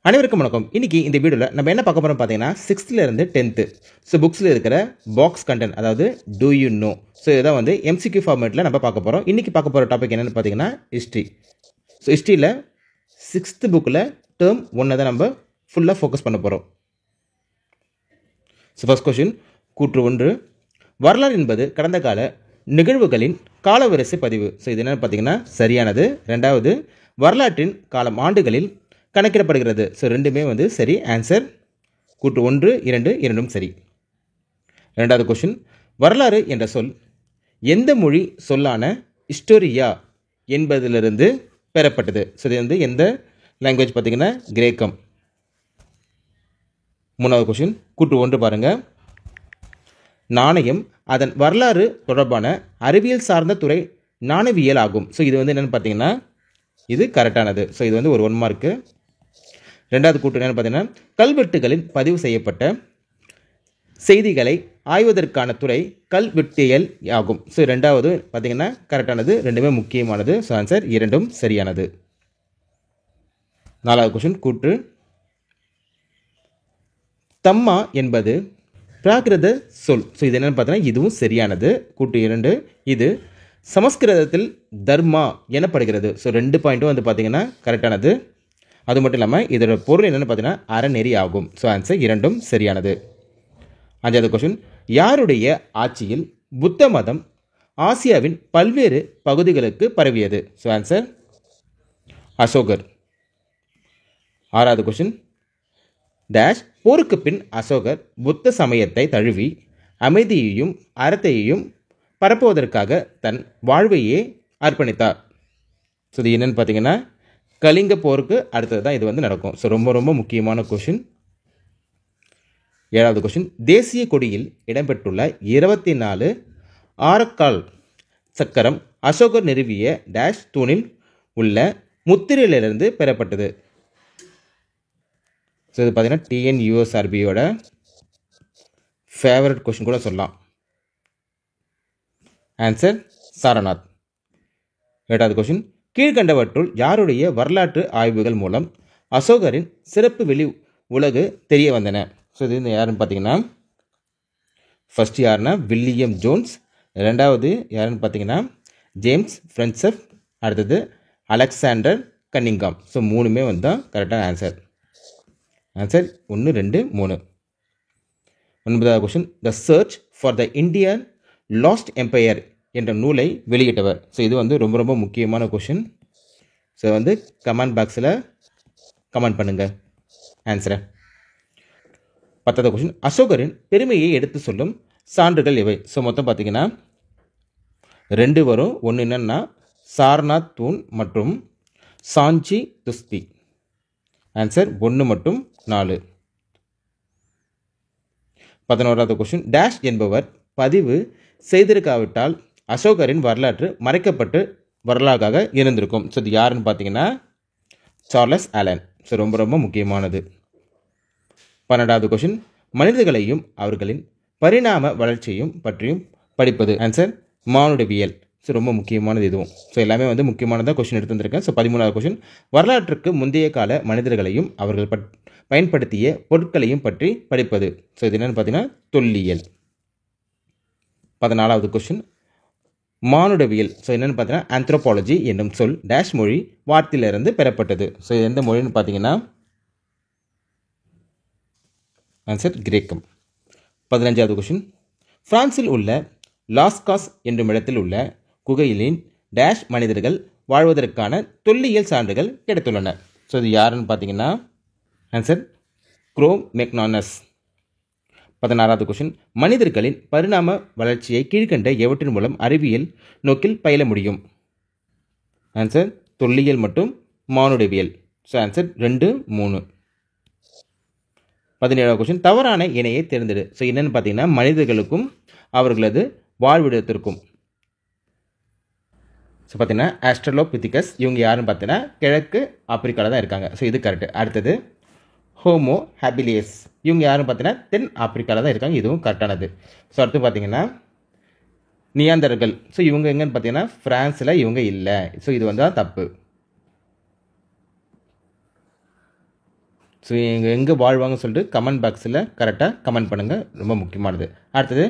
அனைவருக்கும் வணக்கம். இன்னைக்கு இந்த வீடியோவில் நம்ம என்ன பார்க்க போகிறோம் பார்த்தீங்கன்னா 6th இருந்து 10th புக்ஸில் இருக்கிற பாக்ஸ் கண்டென்ட், அதாவது டூ யூ நோ. இதான் வந்து MCQ ஃபார்மேட்டில் நம்ம பார்க்க போகிறோம். இன்றைக்கி பார்க்க போகிற டாபிக் என்னென்னு பார்த்தீங்கன்னா ஹிஸ்ட்ரி. ஹிஸ்ட்ரியில் 6th புக்கில் டேர்ம் 1 தான் நம்ம ஃபுல்லாக ஃபோக்கஸ் பண்ண போகிறோம். ஃபர்ஸ்ட் கொஸ்டின், கூற்று 1, வரலாறு என்பது கடந்த கால நிகழ்வுகளின் காலவரிசை பதிவு. இது என்னென்னு பார்த்தீங்கன்னா சரியானது. ரெண்டாவது, வரலாற்றின் காலம் ஆண்டுகளில் கணக்கிடப்படுகிறது. ரெண்டுமே வந்து சரி. ஆன்சர் கூற்று 1, 2 இரண்டும் சரி. ரெண்டாவது கொஸ்டின், வரலாறு என்ற சொல் எந்த மொழி சொல்லான ஹிஸ்டோரியா என்பதிலிருந்து பெறப்பட்டது? இது வந்து எந்த லாங்குவேஜ் பார்த்தீங்கன்னா கிரேக்கம். மூணாவது கொஸ்டின், கூற்று 1 பாருங்க, நாணயம் அதன் வரலாறு தொடர்பான அறிவியல் சார்ந்த துறை நாணயவியல் ஆகும். இது வந்து என்னென்னு பார்த்தீங்கன்னா இது கரெக்டானது. இது வந்து ஒரு 1 மார்க்கு. ரெண்டாவது கூற்று என்னென்னு பார்த்தீங்கன்னா கல்வெட்டுகளில் பதிவு செய்யப்பட்ட செய்திகளை ஆய்வதற்கான துறை கல்வெட்டியல் ஆகும். ரெண்டாவது பார்த்தீங்கன்னா கரெக்டானது, ரெண்டுமே முக்கியமானது. ஆன்சர் இரண்டும் சரியானது. நாலாவது கொஸ்டின், கூற்று தம்மா என்பது பிராகிருத சொல். இது என்னென்னு பார்த்தீங்கன்னா இதுவும் சரியானது. கூற்று 2, இது சமஸ்கிருதத்தில் தர்மா எனப்படுகிறது. 2 பாயிண்ட்டும் வந்து பார்த்தீங்கன்னா கரெக்டானது. அது மட்டும் இல்லாமல் இதோட பொருள் என்னென்னு பார்த்தீங்கன்னா அறநெறி ஆகும். ஆன்சர் இரண்டும் சரியானது. அஞ்சாவது கொஸ்டின், யாருடைய ஆட்சியில் புத்த மதம் ஆசியாவின் பல்வேறு பகுதிகளுக்கு பரவியது? ஆன்சர் அசோகர். ஆறாவது கொஸ்டின், டேஷ் போருக்கு பின் அசோகர் புத்த சமயத்தை தழுவி அமைதியையும் அறத்தையும் பரப்புவதற்காக தன் வாழ்வையே அர்ப்பணித்தார். இது என்னன்னு பார்த்தீங்கன்னா கலிங்க போருக்கு அடுத்தது தான் இது வந்து நடக்கும். ரொம்ப ரொம்ப முக்கியமான கொஷின். ஏழாவது கொஷின், தேசிய கொடியில் இடம்பெற்றுள்ள 24 ஆரக்கால் சக்கரம் அசோகர் நிறுவிய டேஷ் தூணில் உள்ள முத்திரையிலிருந்து பெறப்பட்டது. இது பார்த்தீங்கன்னா TNUSRBயோட ஃபேவரட் கொஷின் கூட சொல்லலாம். ஆன்சர் சாரநாத். எட்டாவது கொஷின், கீழ்கண்டவற்றுள் யாருடைய வரலாற்று ஆய்வுகள் மூலம் அசோகரின் சிறப்பு வெளி உலகு தெரிய வந்தன? இது யாருன்னு பார்த்தீங்கன்னா ஃபர்ஸ்ட் யாருன்னா வில்லியம் ஜோன்ஸ், ரெண்டாவது யாருன்னு பார்த்தீங்கன்னா ஜேம்ஸ் ஃப்ரென்சப், அடுத்தது அலெக்சாண்டர் கன்னிங்காம். மூணுமே வந்து தான் கரெக்டான ஆன்சர். ஆன்சர் 1, 2, 3. 9வது question, the search for the Indian lost empire என்ற நூலை வெளியிட்டவர். இது வந்து ரொம்ப ரொம்ப முக்கியமான கொஷின். வந்து கமெண்ட் பாக்ஸில் கமெண்ட் பண்ணுங்கள் ஆன்சரை. 10வது கொஷின், அசோகரின் பெருமையை எடுத்து சொல்லும் சான்றுகள் எவை? மொத்தம் பார்த்தீங்கன்னா 2 வரும். ஒன்று என்னன்னா சாரநாத் தூண் மற்றும் சாஞ்சி துஸ்தி. ஆன்சர் 1 மற்றும் 4. 11வது கொஷின், டேஷ் என்பவர் பதிவு செய்திருக்காவிட்டால் அசோகரின் வரலாற்று மறைக்கப்பட்டு வரலாறாக இருந்திருக்கும். இது யாருன்னு பார்த்தீங்கன்னா சார்லஸ் ஆலன். ரொம்ப ரொம்ப முக்கியமானது. 12வது கொஷின், மனிதர்களையும் அவர்களின் பரிணாம வளர்ச்சியையும் பற்றியும் படிப்பது. ஆன்சர் மானுடவியல். ரொம்ப முக்கியமானது இதுவும். எல்லாமே வந்து முக்கியமானதாக கொஷின் எடுத்து வந்திருக்கேன். 13வது கொஷின், வரலாற்றுக்கு முந்தைய கால மனிதர்களையும் அவர்கள் பயன்படுத்திய பொருட்களையும் பற்றி படிப்பது. இது என்னென்னு பார்த்தீங்கன்னா தொல்லியல். 14வது கொஷின், மானுடவியல். என்னென்னு பார்த்தீங்கன்னா ஆந்த்ரோபாலஜி என்னும் சொல் டேஷ் மொழி வார்த்தையிலிருந்து பெறப்பட்டது. எந்த மொழின்னு பார்த்தீங்கன்னா ஆன்சர் கிரேக்கம். 15வது கொஷின், பிரான்சில் உள்ள லாஸ்காஸ் என்னும் இடத்தில் உள்ள குகையிலின் டேஷ் மனிதர்கள் வாழ்வதற்கான தொல்லியல் சான்றுகள் கிடைத்துள்ளன. இது யாருன்னு பார்த்தீங்கன்னா ஆன்சர் குரோமெக்னானஸ். 16வது கொஷின், மனிதர்களின் பரிணாம வளர்ச்சியை கீழ்கண்ட எவற்றின் மூலம் அறிவியல் நோக்கில் பயில முடியும்? ஆன்சர் தொல்லியல் மற்றும் மானுடவியல். ஆன்சர் 2, 3. 17வது கொஷின், தவறான இணையை தேர்ந்தெடு. என்னன்னு பார்த்தீங்கன்னா மனிதர்களுக்கும் அவர்களது வாழ்விடத்திற்கும். பார்த்தீங்கன்னா ஆஸ்ட்ரலோபிதிகஸ் இவங்க யாருன்னு பார்த்தீங்கன்னா கிழக்கு ஆப்பிரிக்காவில் தான் இருக்காங்க. இது கரெக்டு. அடுத்தது ஹோமோ ஹாபிலியஸ் இவங்க யாரும் பார்த்தீங்கன்னா தென் ஆப்பிரிக்காவில் தான் இருக்காங்க. இதுவும் கரெக்டானது. அடுத்து பார்த்தீங்கன்னா நியாந்தர்கள். இவங்க எங்கன்னு பார்த்தீங்கன்னா ஃப்ரான்ஸில் இவங்க இல்லை. இது வந்து தப்பு. ஸோ எங்கே வாழ்வாங்கன்னு சொல்லிட்டு கமெண்ட் பாக்ஸில் கரெக்டாக கமெண்ட் பண்ணுங்கள், ரொம்ப முக்கியமானது. அடுத்தது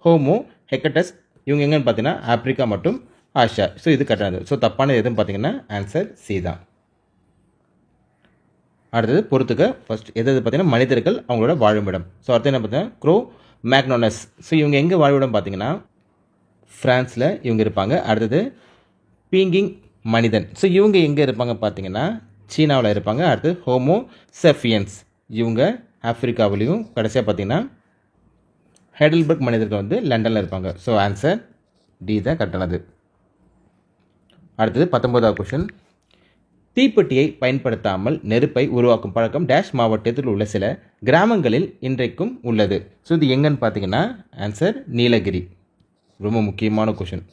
ஹோமோ ஹெக்கட்டஸ், இவங்க எங்கன்னு பார்த்தீங்கன்னா ஆப்பிரிக்கா மற்றும் ஆசியா. ஸோ இது கரெக்டானது. ஸோ தப்பானது எதுன்னு பார்த்தீங்கன்னா ஆன்சர் சி தான். அடுத்தது பொறுத்துக்க ஃபர்ஸ்ட் எது பார்த்தீங்கன்னா மனிதர்கள் அவங்களோட வாழுமிடம். ஸோ அடுத்து என்ன பார்த்தீங்கன்னா க்ரோ மேக்னோனஸ். ஸோ இவங்க எங்கே வாழ்விடம் பார்த்தீங்கன்னா ஃப்ரான்ஸில் இவங்க இருப்பாங்க. அடுத்தது பீங்கிங் மனிதன். ஸோ இவங்க எங்கே இருப்பாங்க பார்த்தீங்கன்னா சீனாவில் இருப்பாங்க. அடுத்து ஹோமோ செஃபியன்ஸ் இவங்க ஆப்பிரிக்காவிலையும், கடைசியாக பார்த்தீங்கன்னா ஹெடல்பர்க் மனிதர்கள் வந்து லண்டனில் இருப்பாங்க. ஸோ ஆன்சர் டி தான் கரெக்டானது. அடுத்தது 19வது கொஷின். தீப்பெட்டியை பயன்படுத்தாமல் நெருப்பை உருவாக்கும் பழக்கம் டேஷ் மாவட்டத்தில் உள்ள சில கிராமங்களில் இன்றைக்கும் உள்ளது. ஸோ இது எங்கன்னு பார்த்தீங்கன்னா ஆன்சர் நீலகிரி. ரொம்ப முக்கியமான கொஷின்.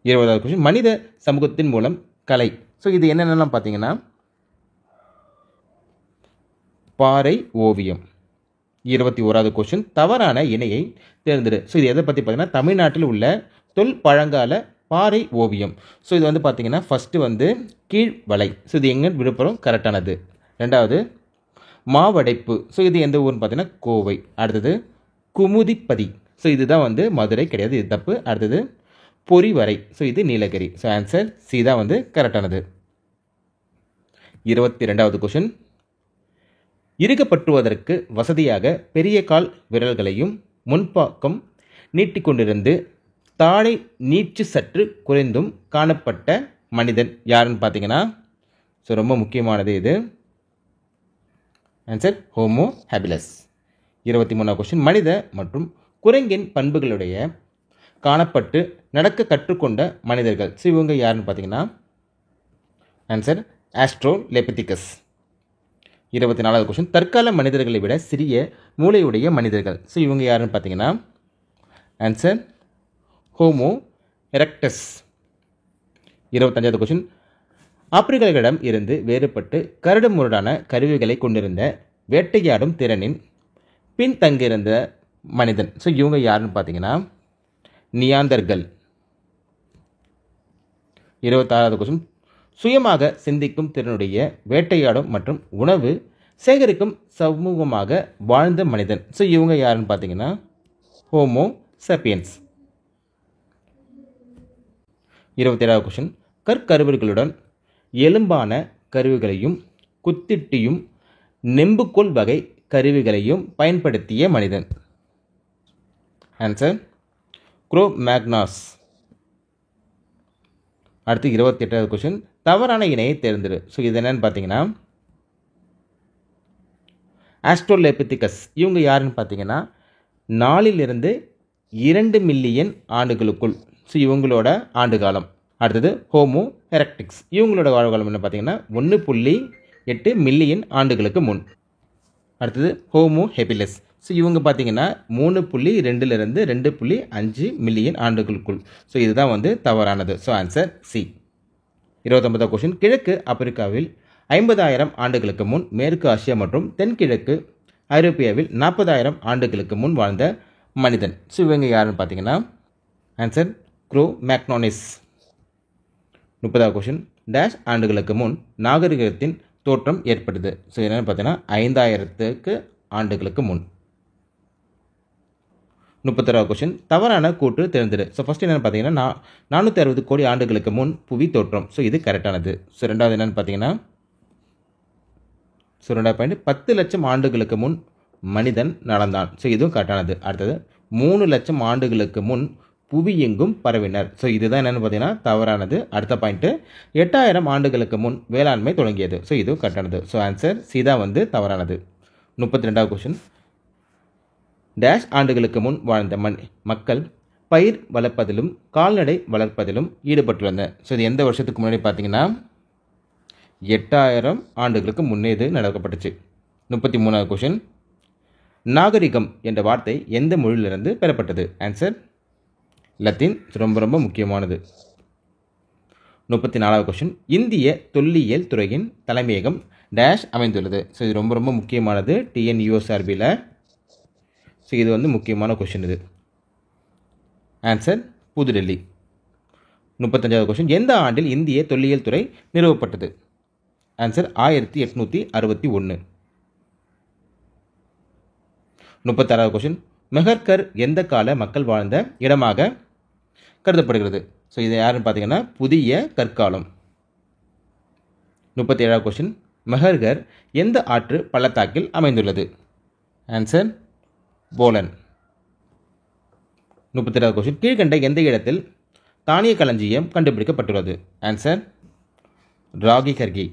20வது கொஷின். மனித சமூகத்தின் மூலம் கலை. ஸோ இது என்னென்னலாம் பார்த்தீங்கன்னா பாறை ஓவியம். 21வது கொஷின். தவறான இணையை தேர்ந்தெடு. ஸோ இது எதை பற்றி பார்த்தீங்கன்னா தமிழ்நாட்டில் உள்ள தொல்பழங்கால பாறை ஓவியம். ஸோ இது வந்து பார்த்தீங்கன்னா ஃபஸ்ட்டு வந்து கீழ்வளை. ஸோ இது எங்கே விழுப்புரம் கரெக்டானது. ரெண்டாவது மாவடைப்பு. ஸோ இது எந்த ஊர்னு பார்த்தீங்கன்னா கோவை. அடுத்தது குமுதிப்பதி. ஸோ இதுதான் வந்து மதுரை கிடையாது, இது தப்பு. அடுத்தது பொறிவரை. ஸோ இது நீலகிரி. ஸோ ஆன்சர் சி தான் வந்து கரெக்டானது. 22வது கொஷின். இறுகப்பட்டுவதற்கு வசதியாக பெரிய கால் விரல்களையும் முன்பாக்கம் நீட்டிக்கொண்டிருந்து தாடை நீட்சி சற்று குறைந்தும் காணப்பட்ட மனிதன் யாருன்னு பார்த்தீங்கன்னா ஸோ ரொம்ப முக்கியமானது இது. Answer homo habilis. 23வது கொஸ்டின். மனித மற்றும் குரங்கின் பண்புகளுடைய காணப்பட்டு நடக்க கற்றுக்கொண்ட மனிதர்கள். ஸோ இவங்க யாருன்னு பார்த்தீங்கன்னா ஆன்சர் ஆஸ்ட்ரோலெபிதிகஸ். 24வது கொஸ்டின். தற்கால மனிதர்களை விட சிறிய மூளையுடைய மனிதர்கள். ஸோ இவங்க யாருன்னு பார்த்தீங்கன்னா ஆன்சர் ஹோமோ எரெக்டஸ். 25வது கொஸ்டின். ஆப்பிரிக்கர்களிடம் இருந்து வேறுபட்டு கரடு முரடான கருவிகளை கொண்டிருந்த வேட்டையாடும் திறனின் பின்தங்கியிருந்த மனிதன். ஸோ இவங்க யாருன்னு பார்த்தீங்கன்னா நியாந்தர்கள். 26வது கொஸ்டின். சுயமாக சிந்திக்கும் திறனுடைய வேட்டையாடும் மற்றும் உணவு சேகரிக்கும் சமூகமாக வாழ்ந்த மனிதன். ஸோ இவங்க யாருன்னு பார்த்தீங்கன்னா ஹோமோ செப்பியன்ஸ். 27வது கொஸ்டின். கற்கருவிகளுடன் எலும்பான கருவிகளையும் குத்திட்டியும் நெம்புகோல் வகை கருவிகளையும் பயன்படுத்திய மனிதன். Answer Cro Magnons. அடுத்து 28வது கொஸ்டின். தவறான இணையை தேர்ந்தெடு. ஸோ இது என்னன்னு பார்த்தீங்கன்னா ஆஸ்ட்ரோலெபிதிகஸ். இவங்க யாருன்னு பார்த்தீங்கன்னா 4 to 2 மில்லியன் ஆண்டுகளுக்குள். ஸோ இவங்களோட ஆண்டு காலம். அடுத்தது ஹோமோ எரெக்டிக்ஸ். இவங்களோட வாழ்காலம் என்ன பார்த்தீங்கன்னா 1.8 மில்லியன் ஆண்டுகளுக்கு முன். அடுத்தது ஹோமோ ஹெபிலஸ். ஸோ இவங்க பார்த்தீங்கன்னா 3.2 to 2.5 மில்லியன் ஆண்டுகளுக்குள். ஸோ இதுதான் வந்து தவறானது. So answer C. 29வது கொஸ்டின். கிழக்கு ஆப்பிரிக்காவில் 50,000 ஆண்டுகளுக்கு முன், மேற்கு ஆசியா மற்றும் தென்கிழக்கு ஐரோப்பியாவில் 40,000 ஆண்டுகளுக்கு முன் வாழ்ந்த மனிதன். ஸோ இவங்க யாருன்னு பார்த்தீங்கன்னா ஆன்சர் க்ரோ மேக்னோனிஸ். 30வது கொஸ்டின். டேஷ் ஆண்டுகளுக்கு முன் நாகரிகத்தின் தோற்றம் ஏற்பட்டது. ஸோ என்னென்னு பார்த்தீங்கன்னா 5,000 ஆண்டுகளுக்கு முன். 31வது கொஸ்டின். தவறான கூற்று தேர்ந்தெடு. ஸோ ஃபர்ஸ்ட் என்னென்னு பார்த்தீங்கன்னா 460 கோடி ஆண்டுகளுக்கு முன் புவி தோற்றம். ஸோ இது கரெக்டானது. ஸோ ரெண்டாவது என்னென்னு பார்த்தீங்கன்னா 10 லட்சம் ஆண்டுகளுக்கு முன் மனிதன் நடந்தான். ஸோ இதுவும் கரெக்டானது. அடுத்தது 3 லட்சம் ஆண்டுகளுக்கு முன் புவி எங்கும் பரவினர். ஸோ இதுதான் என்னென்னு பார்த்தீங்கன்னா தவறானது. அடுத்த பாயிண்ட்டு 8,000 ஆண்டுகளுக்கு முன் வேளாண்மை தொடங்கியது. ஸோ இதுவும் கரெக்டானது. ஸோ ஆன்சர் சி தான் வந்து தவறானது. 32வது கொஸ்டின். டேஷ் ஆண்டுகளுக்கு முன் வாழ்ந்த மக்கள் பயிர் வளர்ப்பதிலும் கால்நடை வளர்ப்பதிலும் ஈடுபட்டுள்ளனர். ஸோ இது எந்த வருஷத்துக்கு முன்னாடி பார்த்தீங்கன்னா 8,000 ஆண்டுகளுக்கு முன்னே இது நடக்கப்பட்டுச்சு. 33வது கொஸ்டின். நாகரிகம் என்ற வார்த்தை எந்த மொழியிலிருந்து பெறப்பட்டது? Answer Latin. ரொம்ப ரொம்ப முக்கியமானது. 34வது கொஸ்டின். இந்திய தொல்லியல் துறையின் தலைமையகம் டேஷ் அமைந்துள்ளது. ஸோ இது ரொம்ப ரொம்ப முக்கியமானது TNUSRBயில். ஸோ இது வந்து முக்கியமான கொஸ்டின் இது. ஆன்சர் புதுடெல்லி. 35வது கொஸ்டின். எந்த ஆண்டில் இந்திய தொல்லியல் துறை நிறுவப்பட்டது? ஆன்சர் 1861. 36வது கொஷின், மெஹர்கர் எந்த கால மக்கள் வாழ்ந்த இடமாக கருதப்படுகிறது? ஸோ இது யாருன்னு பார்த்தீங்கன்னா புதிய கற்காலம். 37வது கொஷின், மெஹர்கர் எந்த ஆற்று பள்ளத்தாக்கில் அமைந்துள்ளது? Answer pollen. 38வது கொஷின், கீழ்கண்ட எந்த இடத்தில் தானிய களஞ்சியம் கண்டுபிடிக்கப்பட்டுள்ளது? ஆன்சர் ராகி கர்கி.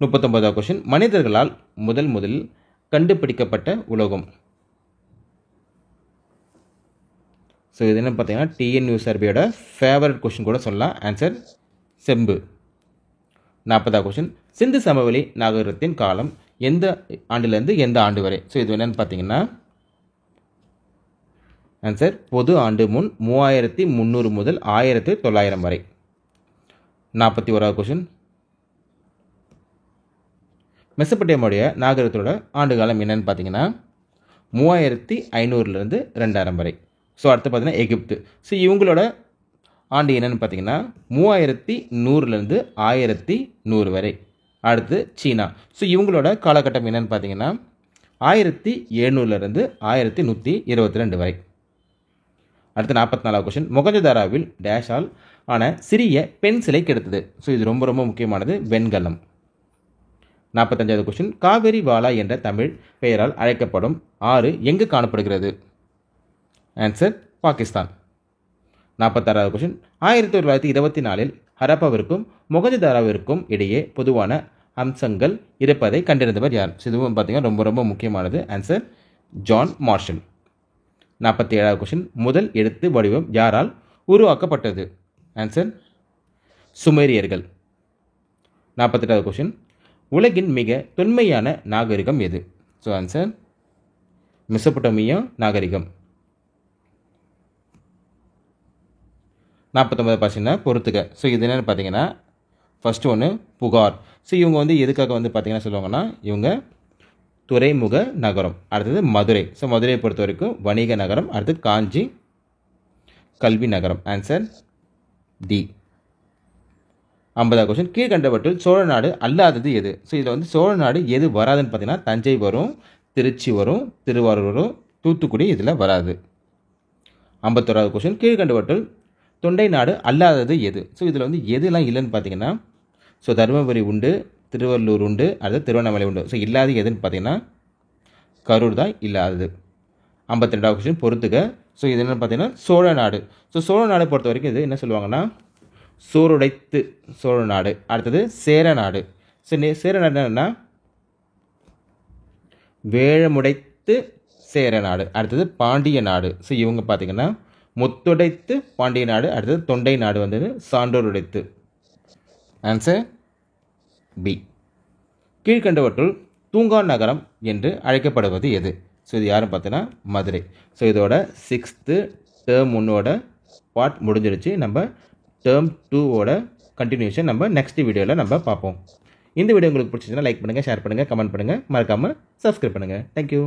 39வது கொஷின், மனிதர்களால் முதலில் கண்டுபிடிக்கப்பட்ட உலோகம்? ஸோ இது என்ன பார்த்தீங்கன்னா டிஎன்யூ சர்வேயோட ஃபேவரட் கொஷின் கூட சொல்லலாம். ஆன்சர் செம்பு. 40வது கொஷின், சிந்து சமவெளி நாகரிகத்தின் காலம் எந்த ஆண்டிலிருந்து எந்த ஆண்டு வரை? ஸோ இது என்னன்னு பார்த்தீங்கன்னா ஆன்சர் பொது ஆண்டு முன் 3300 முதல் 1900 வரை. 41வது கொஷின், மெசபடேமிய நாகரிகத்தோட ஆண்டு காலம் என்னன்னு பார்த்தீங்கன்னா 3500 2000 வரை. ஸோ அடுத்து பார்த்தீங்கன்னா எகிப்து. ஸோ இவங்களோட ஆண்டு என்னன்னு பார்த்தீங்கன்னா 3100 1100 வரை. அடுத்து சீனா. ஸோ இவங்களோட காலகட்டம் என்னன்னு பார்த்தீங்கன்னா 1700 1122 வரை. அடுத்து 44வது கொஷின், மொகஞ்சதாராவில் டேஷால் ஆன சிறிய பெண் சிலை கிடைத்தது? ஸோ இது ரொம்ப ரொம்ப முக்கியமானது, வெண்கலம். 45வது கொஷின், காவேரி வாலா என்ற தமிழ் பெயரால் அழைக்கப்படும் ஆறு எங்கு காணப்படுகிறது? ஆன்சர் பாகிஸ்தான். 46வது கொஷின், 1924 ஹரப்பாவிற்கும் மொகஞ்சதாராவிற்கும் இடையே பொதுவான அம்சங்கள் இருப்பதை கண்டறிந்தவர் யார்? இதுவும் பார்த்தீங்கன்னா ரொம்ப ரொம்ப முக்கியமானது. Answer John Marshall. 47வது கொஷின், முதல் எழுத்து வடிவம் யாரால் உருவாக்கப்பட்டது? ஆன்சர் சுமேரியர்கள். 48வது கொஷின், உலகின் மிக தொன்மையான நாகரிகம் எது? ஸோ ஆன்சர் மெசபடோமியா நாகரிகம். 49வது பார்த்தீங்கன்னா பொறுத்துக. ஸோ இது என்னென்னு பார்த்தீங்கன்னா ஃபர்ஸ்ட் ஒன்று புகார். ஸோ இவங்க எதுக்காக பார்த்தீங்கன்னா சொல்லுவாங்கன்னா இவங்க துறைமுக நகரம். அடுத்தது மதுரை. ஸோ மதுரையை பொறுத்த வரைக்கும் வணிக நகரம். அடுத்து காஞ்சி கல்வி நகரம். Answer D. 50வது கொஸ்டின், கீழ்கண்டவற்றில் சோழ நாடு அல்லாதது எது? ஸோ இதில் சோழ நாடு எது வராதுன்னு பார்த்தீங்கன்னா தஞ்சை வரும், திருச்சி வரும், திருவாரூர் வரும், தூத்துக்குடி இதில் வராது. 51வது கொஸ்டின், கீழ்கண்டவற்றில் தொண்டை நாடு அல்லாதது எது? ஸோ இதில் எதுலாம் இல்லைன்னு பார்த்தீங்கன்னா ஸோ தருமபுரி உண்டு, திருவள்ளூர் உண்டு, அடுத்து திருவண்ணாமலை உண்டு. ஸோ இல்லாத எதுன்னு பார்த்தீங்கன்னா கரூர் தான் இல்லாதது. 52வது கொஸ்டின் பொறுத்துக. ஸோ இது என்னென்னு பார்த்தீங்கன்னா சோழ நாடு. ஸோ சோழ நாடு பொறுத்த வரைக்கும் இது என்ன சொல்லுவாங்கன்னா சோறுடைத்து சோழ நாடு. அடுத்தது சேர நாடு. ஸோ சேர நாடு என்னன்னா வேழமுடைத்து சேர நாடு. அடுத்தது பாண்டிய நாடு. ஸோ இவங்க பார்த்தீங்கன்னா முத்துடைத்து பாண்டிய நாடு. அடுத்தது தொண்டை நாடு சான்றோர் உடைத்து. Answer B. கீழ்கண்டவற்றுள் தூங்கா நகரம் என்று அழைக்கப்படுவது எது? ஸோ இது யாரும் பார்த்தீங்கன்னா மதுரை. ஸோ இதோட 6th டேர்ம் 1ஓட பார்ட் முடிஞ்சிருச்சு. நம்ம டேர்ம் 2ஓட கண்டினியூஷன் நம்ம நெக்ஸ்ட் வீடியோவில் நம்ம பார்ப்போம். இந்த வீடியோ உங்களுக்கு பிடிச்சிச்சுன்னா லைக் பண்ணுங்கள், ஷேர் பண்ணுங்கள், கமெண்ட் பண்ணுங்கள், மறக்காமல் சப்ஸ்கிரைப் பண்ணுங்கள். தேங்க்யூ.